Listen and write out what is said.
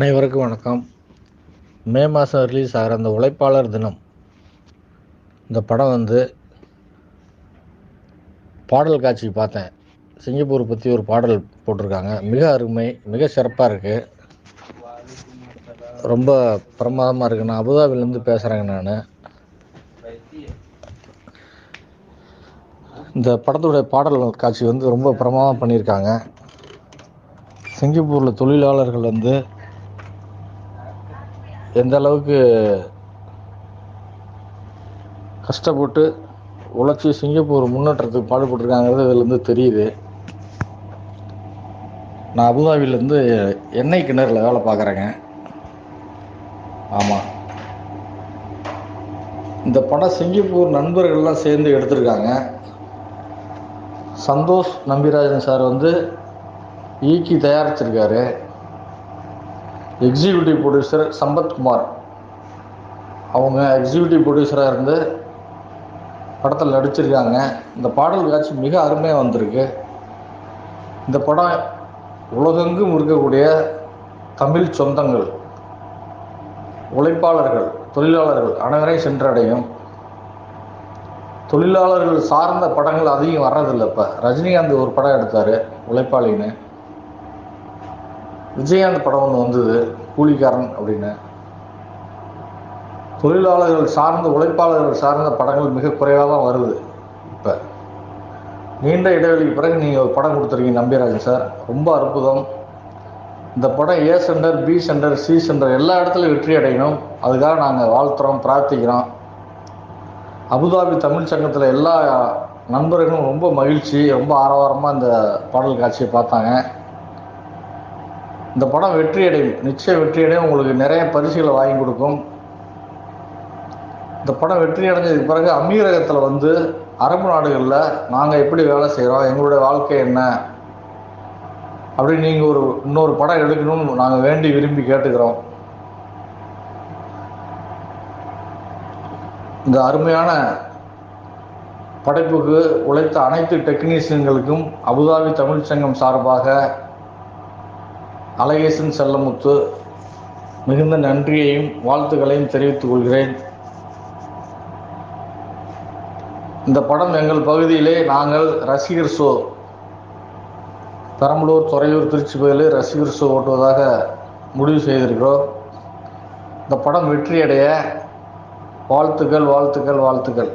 அனைவருக்கும் வணக்கம். மே மாதம் ரிலீஸ் ஆகிற அந்த உழைப்பாளர் தினம் இந்த படம் பாடல் காட்சி பார்த்தேன். சிங்கப்பூர் பற்றி ஒரு பாடல் போட்டிருக்காங்க. மிக அருமை, மிக சிறப்பாக இருக்குது. ரொம்ப பிரமாதமாக இருக்குது. நான் அபுதாபிலேருந்து பேசுகிறேங்க. நான் இந்த படத்துடைய பாடல் காட்சி ரொம்ப பிரமாதமாக பண்ணியிருக்காங்க. சிங்கப்பூரில் தொழிலாளர்கள் எந்த அளவுக்கு கஷ்டப்பட்டு உழைச்சி சிங்கப்பூர் முன்னேற்றத்துக்கு பாடுபட்டுருக்காங்கிறது இதிலேருந்து தெரியுது. நான் அபுதாபிலேருந்து எண்ணெய் கிணறுல வேலை பார்க்குறேங்க. ஆமாம், இந்த படம் சிங்கப்பூர் நண்பர்கள்லாம் சேர்ந்து எடுத்திருக்காங்க. சந்தோஷ் நம்பிராஜன் சார் இயக்கி தயாரிச்சிருக்காரு. எக்ஸிக்யூட்டிவ் ப்ரொடியூசர் சம்பத்குமார் அவங்க எக்ஸிக்யூட்டிவ் ப்ரொடியூசராக இருந்து படத்தில் நடிச்சிருக்காங்க. இந்த பாடல் காட்சி மிக அருமையாக வந்திருக்கு. இந்த படம் உலகெங்கும் இருக்கக்கூடிய தமிழ் சொந்தங்கள், உழைப்பாளர்கள், தொழிலாளர்கள் அனைவரையும் சென்றடையும். தொழிலாளர்கள் சார்ந்த படங்கள் அதிகம் வர்றதில்லை. இப்போ ரஜினிகாந்த் ஒரு படம் எடுத்தார் உழைப்பாளின்னு. விஜயகாந்த் படம் ஒன்று வந்தது கூலிக்காரன் அப்படின்னு. தொழிலாளர்கள் சார்ந்த, உழைப்பாளர்கள் சார்ந்த படங்கள் மிக குறைவாக தான் வருது. இப்போ நீண்ட இடைவெளிக்கு பிறகு நீங்கள் ஒரு படம் கொடுத்துருக்கீங்க நம்பிராஜன் சார், ரொம்ப அற்புதம். இந்த படம் A centre, B centre, C centre எல்லா இடத்துலையும் வெற்றி அடையணும். அதுக்காக நாங்கள் வாழ்த்துறோம், பிரார்த்திக்கிறோம். அபுதாபி தமிழ் சங்கத்தில் எல்லா நண்பர்களும் ரொம்ப மகிழ்ச்சி, ரொம்ப ஆரவாரமாக இந்த பாடல் காட்சியை பார்த்தாங்க. இந்த படம் வெற்றி அடையும், நிச்சயம் வெற்றி அடையும். உங்களுக்கு நிறைய பரிசுகளை வாங்கி கொடுக்கும். இந்த படம் வெற்றி அடைஞ்சதுக்கு பிறகு அமீரகத்தில் அரபு நாடுகளில் நாங்கள் எப்படி வேலை செய்கிறோம், எங்களுடைய வாழ்க்கை என்ன அப்படின்னு நீங்கள் இன்னொரு படம் எடுக்கணும்னு நாங்கள் வேண்டி விரும்பி கேட்டுக்கிறோம். இந்த அருமையான படைப்புக்கு உழைத்த அனைத்து டெக்னீஷியன்களுக்கும் அபுதாபி தமிழ் சங்கம் சார்பாக அழகேசன் செல்லமுத்து மிகுந்த நன்றியையும் வாழ்த்துக்களையும் தெரிவித்துக் கொள்கிறேன். இந்த படம் எங்கள் பகுதியிலே நாங்கள் ரசிகர் ஷோ, பெரம்பலூர், துறையூர், திருச்சி பகுதியில் ரசிகர் ஷோ ஓட்டுவதாக முடிவு செய்திருக்கிறோம். இந்த படம் வெற்றியடைய வாழ்த்துக்கள், வாழ்த்துக்கள், வாழ்த்துக்கள்.